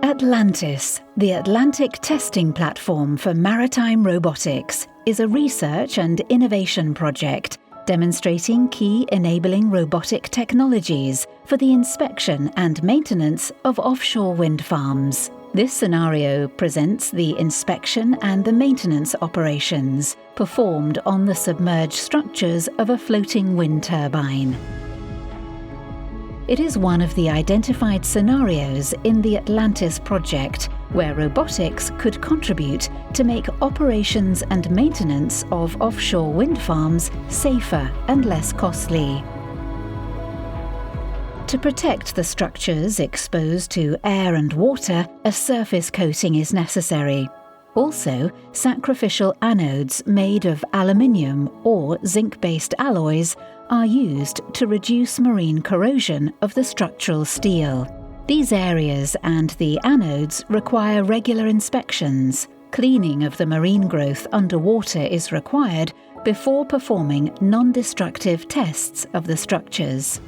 ATLANTIS, the Atlantic testing platform for maritime robotics, is a research and innovation project demonstrating key enabling robotic technologies for the inspection and maintenance of offshore wind farms. This scenario presents the inspection and the maintenance operations performed on the submerged structures of a floating wind turbine. It is one of the identified scenarios in the ATLANTIS project where robotics could contribute to make operations and maintenance of offshore wind farms safer and less costly. To protect the structures exposed to air and water, a surface coating is necessary. Also, sacrificial anodes made of aluminium or zinc-based alloys are used to reduce marine corrosion of the structural steel. These areas and the anodes require regular inspections. Cleaning of the marine growth underwater is required before performing non-destructive tests of the structures.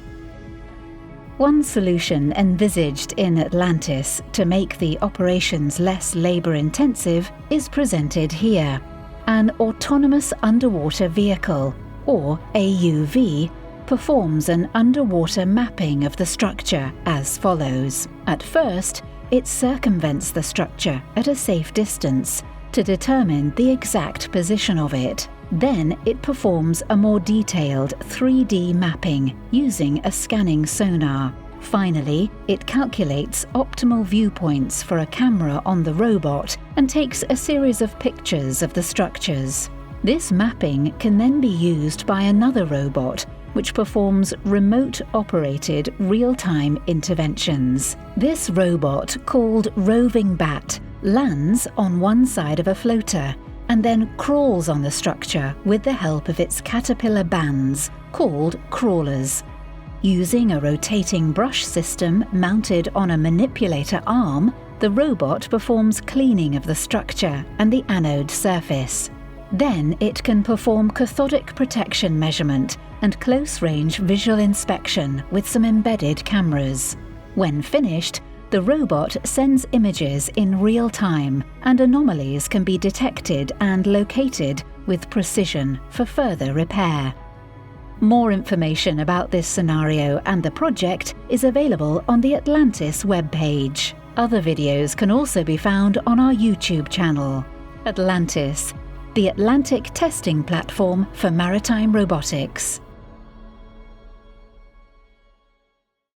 One solution envisaged in ATLANTIS to make the operations less labour-intensive is presented here. An autonomous underwater vehicle, or AUV, performs an underwater mapping of the structure as follows. At first, it circumvents the structure at a safe distance to determine the exact position of it. Then it performs a more detailed 3D mapping using a scanning sonar. Finally, it calculates optimal viewpoints for a camera on the robot and takes a series of pictures of the structures. This mapping can then be used by another robot, which performs remote-operated real-time interventions. This robot, called Roving Bat, lands on one side of a floater and then crawls on the structure with the help of its caterpillar bands, called crawlers. Using a rotating brush system mounted on a manipulator arm, the robot performs cleaning of the structure and the anode surface. Then it can perform cathodic protection measurement and close-range visual inspection with some embedded cameras. When finished, the robot sends images in real time, and anomalies can be detected and located with precision for further repair. More information about this scenario and the project is available on the ATLANTIS webpage. Other videos can also be found on our YouTube channel. ATLANTIS, the Atlantic testing platform for maritime robotics.